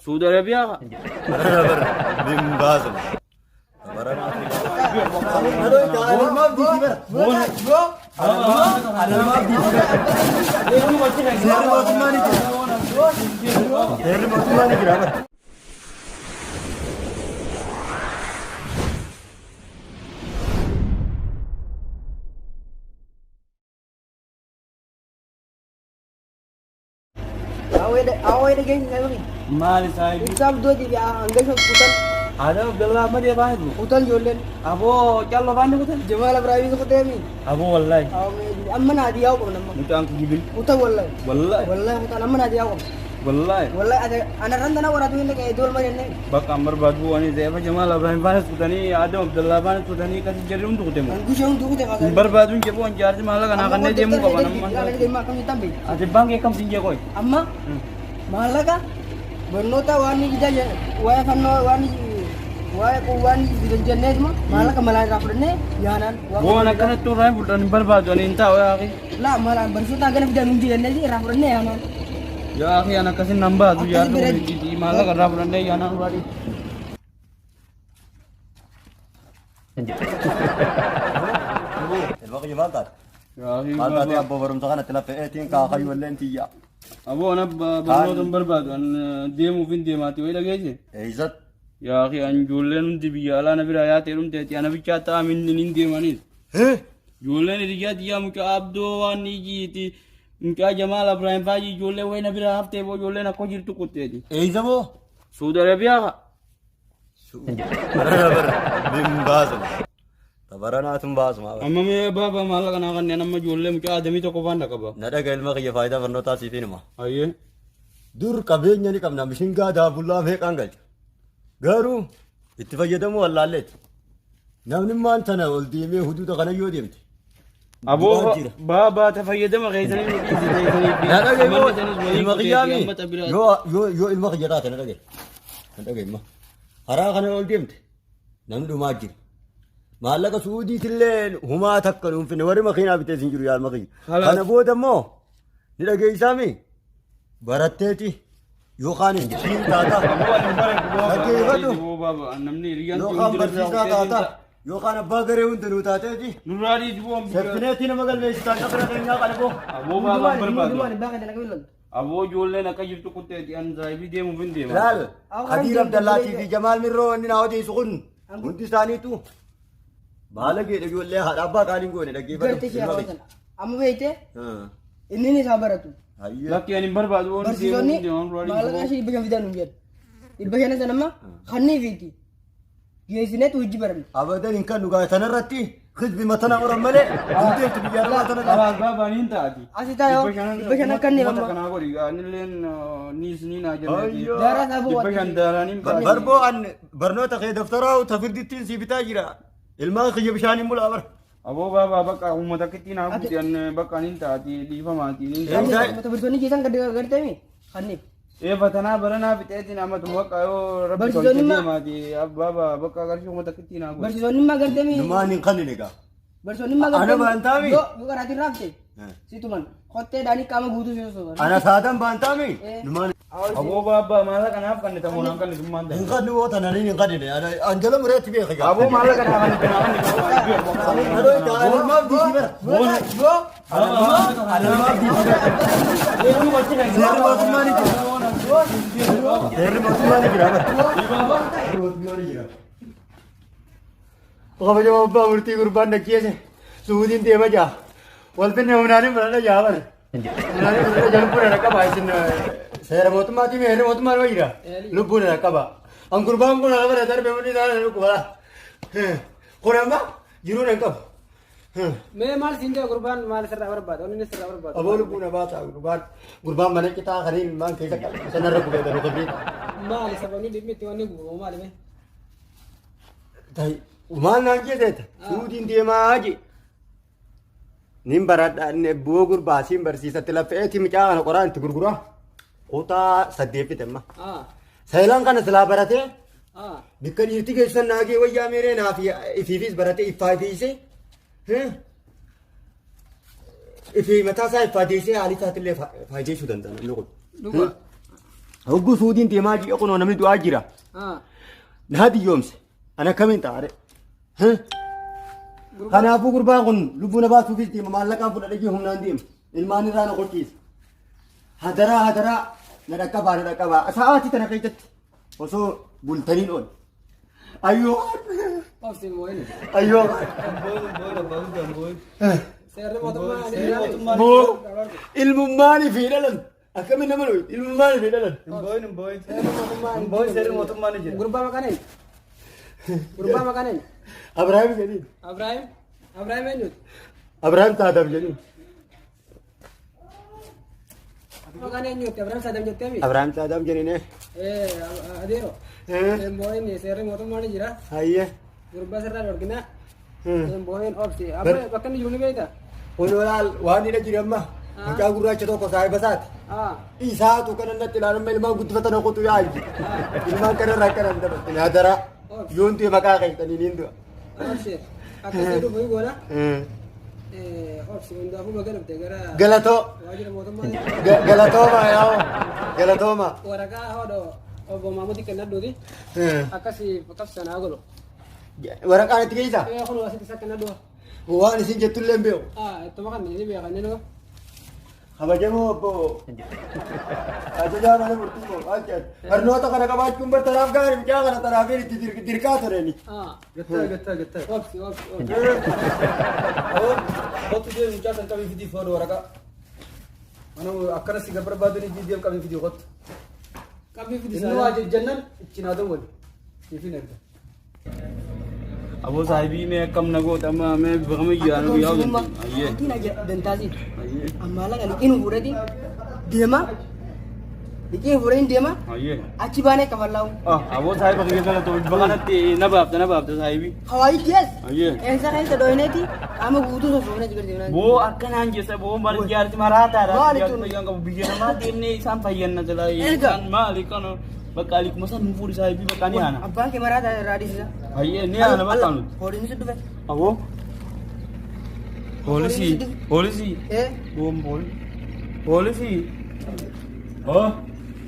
Saudi Arabia ka. Bin Bazım. Away na ganyan ngayon. Mali sahibi. Exam dua di hanggang sa putan. Ada Abdullah Ahmad ya bahas. Putan jolen. Abo chalo bani ko tan. Jamal Ibrahim ko temi. Abo wallahi. Amma na diyaw ko naman. Mutu ang gibil. Putan wallahi. Wallahi. Wallahi putan amma na diyaw ko. Wallahi. Wallahi ada ana randa na wara tuin ke idol mari ne. Bak amar badu ani deva Jamal Ibrahim bahas putani Adam Abdullah bahas putani kasi jari untuk temu. Angku jong duku te ka. Barbadun ke bon charge mala kana kanne demu ko banam. Ana de ma kam tambi. Ate bang ekam sinje koy. Amma malaga bernota wani kita waya kanno wani waya ko wani dijanne ma malaga malai rafrene yanan Wo na kana turai bulan barbadu ani inta o akhi. la mala bersuta gana bidan unji dan ni rafrene yanan Ya akhi anak kasi namba tu ya di mala kana bulan dai yana uradi. الباقي جمالك. Ya akhi. قال بعدين أبو برم تغنى تلفئتين كاخي ولا أنت يا. Abo ana bernodon barbadu an demu fin demati wala geje. إيزت. Ya akhi an julen di biala na bira ya terum te ana bichata min nin demani. إيه. Julen riya dia muka abdo wani jiti. Muka Jamal Ibrahim faji julen wena bira hafte bo julen ko jirtu kutte di. إيزمو. Saudi Arabia ka. bin Bazım. تبرنا ثم بازم. Amma me baba mala kana kan ne namma julen muka adami to ko banda ka ba. ندق المغي فايدة فرنوتا سيفين ما. Ayye. دور كبين يعني كم نمشين قادا بولا هيك أنقل. قارو اتفاجئتمو ولا علت. نمن ما أنت أنا ولدي مي حدود غنا يوديمت. Abo baba tafayyada ma gaisani ni bizi dai ندق المغيامي. يو المغي جرات ندق. ندق ما. هرا غنا ولديمت. نمدو ماجر. مالك سعودي تلين هما تكلون في نور مخينا بتسنجر يا المخي أنا بود مو نلاقي إسامي برتتي يوخاني شيل تاتا يوخان برسيسا تاتا يوخان باغري وندنو تاتي Nurari jibo سبتنيتي نمغل بيستا كبرة كنيا كنبو Abo baba barbadu. bakit na kawilon Abo julen na kajirtu kutte di an zaibi demu fin demu. لال خدير عبد الله في جمال مرو اني ناودي سخن وانت ثاني تو بالك يقول لي هذا ابا قالين قولي دقي garte ki awasan amma beite ها inni ni sabaratu هيا Laki ani barbadu on bersisoni demu Nurari. malaga shi bigan bidan unjen ibahana sanama khanni fiti geesine tu hijji baram ابدا ان كان نغا تنرتي خذ بمتنا ورا ملي انت تبيار ما تنا Kala baba ni inta ati. asita yo ibahana kanni Mata mama kana ko riga nilen nis ni na Ayyo. jannati. dara sabu Ibagan darani بربو ان برنوتا خي دفترا وتفردتين سي بتاجرا الماء خي بشان مول امر Abo baba baka umata kitina buti an baka ninta ati di fama ati ni. mata bersoni kisan garte mi khanni E fatana barana biteti na mat waka yo rabbi Bersisoni ma. mati baba baka garshi umata kitina bu. bersoni ma garte mi نما نخلي نيغا bersoni ma Ana bantami. yo garati rafte situ man khotte dani kama gudu so انا سادم بانتامي إيه. نما Abo baba mala kana kan ta monan kan summan da. نخلي وطن انا نخلي انا انجل مريت بيه خيا Abo mala kana kan kan ما بدي سيبر yo انا ما بدي سيبر ما تماني ما تماني Pokoknya jawab apa murti kurban nak kias Suudin dia baca. Walaupun yang menari berada jawab. Menari berada jalan pun ada kaba isin. Saya remote mati me remote mar wajira. Lu pun ada kaba. Ang kurban pun ada berada memang ini dah lu kuala. Kurang ba? Juru nangkap. मैं माल सिंधे कुर्बान माल सर रावर बात उन्होंने सर रावर बात Abo lu pun ada kurban. Kurban mana kita hari ini mang kita sana ragu kita ragu kita. माल सब उन्हें बीच में तिवाने घूमो माल में Tapi umal nanti ada. Suudin dia mah aja. Nim barat ne bugur basim bersisa telah feti macam orang Quran tu guru kota sadep itu mah. हाँ Sailang kan setelah barate. हाँ Bikin irti kesan nagi wajah mere nafi ififis barate ifai se. Ifi mataa isaa ifaadeessee haalli isaatiillee faayideessuu danda'a namni kun. Dhuga. Hogguu suudiin deemaa ji'a kunoo namni du'aa jira. Naa diyyoomse. Ana akkamiin taa'are? Kanaafuu gurbaan kun lubbuu na baasuufis deema maallaqaan fudhadhee humnaan deema. Ilmaan irraa na qolchiisa. Hadaraa na dhaqqabaa. Sa'aatii tana keessatti osoo bultaniin oole. Ayyoo. Ayyoo. Ilmummaanii fi dhalan. Akkamiin nama nuyi ilmummaanii fi dhalan. Seerri mootummaa ni jira. Gurbaa maqaan eenyu? Abrahaam jedhiin. Abrahaam eenyuti? Abrahaam Saadam jedhiin. Maqaan eenyuti? Abrahaam Saadam jetteemi? Abrahaam Saadam jedhiin. Adeero. Boo'in seerri mootummaa ni jira. Hayyee. Gurbaa sirraa dhorkina. Boo'in obsi. Bakka inni jiru ni beektaa? Kun walaal waan inni jira amma. Mucaa gurraacha tokko saahiba isaati. Isaatu kan innatti ilaalama ilmaan guddifatan okutu yaaji. Ilmaan kanarraa kan hin dabalte. Hadaraa. Yoon ta'e maqaa keessanii niin du'a. Obsi. Akkasii dhufu goona. Obsi hundaafuu magalabte gara. Galatoo. Waajjira mootummaa. Galatooma yaa'u. Galatooma. Waraqaa hodhoo obbo Maamuti kennadhuuti. Akkasii qabsanaa godhu. Waraqaan itti keessa. Kun asitti isa kennadhuu. Waan isin jettullee hin beeku. Ittuma kan ni beekan ni noo. Kabajamoo obbo. Ajajaa mana murtii moo ajjat. Barnoota kana qabaachuun bartanaaf gaarii mucaa kana tanaafii itti dirqaa tureni. Gattaa. Obsi. Kottu deemu mucaa kan qabii fidii foodoo waraqaa. Mana akkana si barbaadanii deemu qabii fidii kottu. Qabii fidii Inni waa jajjannan iccinaa ta'u wali. Siifin erga. Aboo saahibii mee akkam nagoota amma mee bakama ijaaran guyyaa hojjetu. Ayyee. Wanti na dantaasi. Amma laga liqiin fuudhati deema. Liqiin fuudhanii deema. Ayyee. Achi baanee kafallaa'u. Aboo saahiba kiyya galatoo bakkanatti na baafta saahibii. Hawaii kees. Ayyee. Keessa dhohineeti qaama guutuu sosoofne jibir deemnaa. Boo akkanaan jeessa boo mara jaarti maraataadha. Maali tun? Fayyaan qabu biyya namaa deemnee isaan fayyanna jalaa. Erga. Maali kana bakka alikuma san nufuuri saahibii bakka ni aana. Abbaan kee maraata raadisa. Ayyee ni aana bakka nuti. Hooliin si dhufe. Aboo. Poolisii. Poolisii.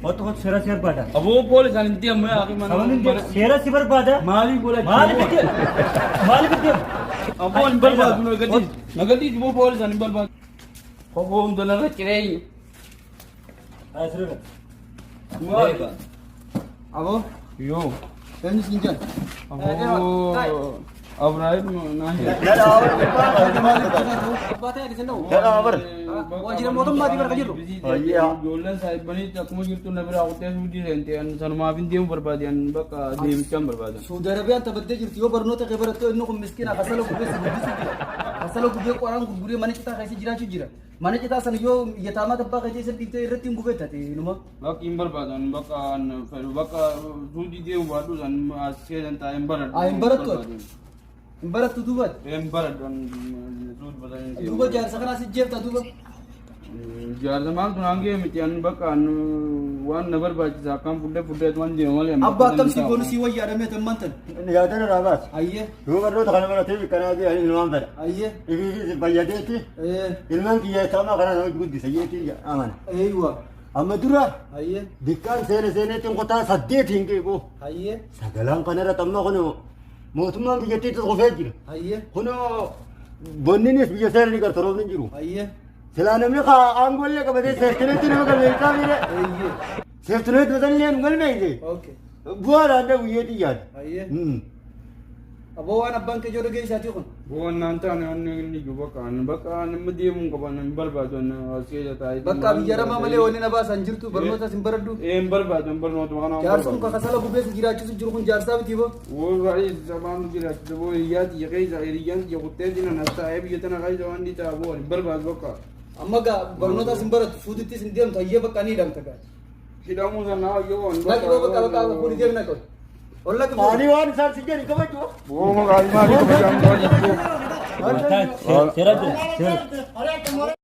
Kottu seera si barbaada. Aboo poolisaan hin deemu yaa mana. Seera si barbaada. Maaliif godha? Maaliif itti? Aboo hin barbaadu nagadiis boo poolisaan hin barbaadu. Kophoo hundalarra cireenya. Asirra. Aboo. Yoo. Eenyu siin jedhu? Aboo. Abrahaam naan jedha. Abbaa ta'e adisan ta'u. Bar. Waajjira mootummaatii barka jirru. Ijoolleen saahibaniitti akkuma jirtu na biraa kuttee suudii seente sanumaaf hin deemu barbaadan bakka deemichaan barbaadan. Saudi Arabiyaan taphattee jirti yoo barnoota kee baratte inni kun miskiina kasala gubbee si guddisuu jira. Kasala gubbee qoraan gurguree mana citaa keessa jiraachuu jira. Mana citaa sana yoo iyyataamaa tabbaa keessa dhiiftee irratti hin gubeettate numa. Bakki hin barbaadan bakka suudii deemu baadhu san as keessan taa'ee hin baradhu. Hin barattu. Hin barattu duuba. Hin baradhu suudii basanii deemu. Duuba jaarsa kanaa si jeefta duuba. Jaarsa maaltu naangee miti an bakka waan na barbaachisa akkam fuddee waan deemu malee. Abbaa akkam si goonu si wayyaadhamee tammantan. Yaadana raabaas. Ayyee. Yoo barnoota kana baratee bikkanaa fi ilmaan fedha. Ayyee. Ifi fayyadeetti. Ilmaan kiyya taamaa kana nama guddisa jeetii amana. Eeywa. Amma dura Ayyee. bikkaan seeneetiin qotaa 8 hin qeequ. Ayyee. Sagalaan kanarra xamma kun mootummaan biyyattii qofee jira. Ayyee. Kun bonninis biyya seenanii gartoroofni jiru. Ayyee. Silaa namni aangoollee qabatee seeftineetti nama galmeessaa fiide. Ayyee. Seeftineetti basallee nu galmeesse. Okay. Bu'aadhaan dha guyyeetti yaada. Ayyee. Aboo waan abbaan kee joodha geessaatii kun. Bu'aan naan taane wanni inni jiru bakka nama deemuu qaban hin barbaadu as keessa taa'ee. Bakka biyya ramaa malee wanni na baasan jirtu barnootas hin baradhu. Hin barbaadu barnoota kana. Jaarsi kun kasala gubbee si jiraachisu jiru kun jaarsaa biti boo. Waa'ee sabaan jiraachisa boo hiyyaati yaaqeessa hiriyyaan yaquttee dinan as taa'ee biyya tana kaayisa waan dhiitaa boo hin barbaadu bakka. Amma gaa barnootas hin barattu suudittis hin deemtu hayyee bakka ni hidhamta gaa. Hidhamuu sanaa yoo waan Naqi boo bakka fuudhi deemna qabu. Ollatti boo. Ani waan isaan si jedhi kabaju. Boo maqaa maali kabajaan boo jechuudha. Seera jira.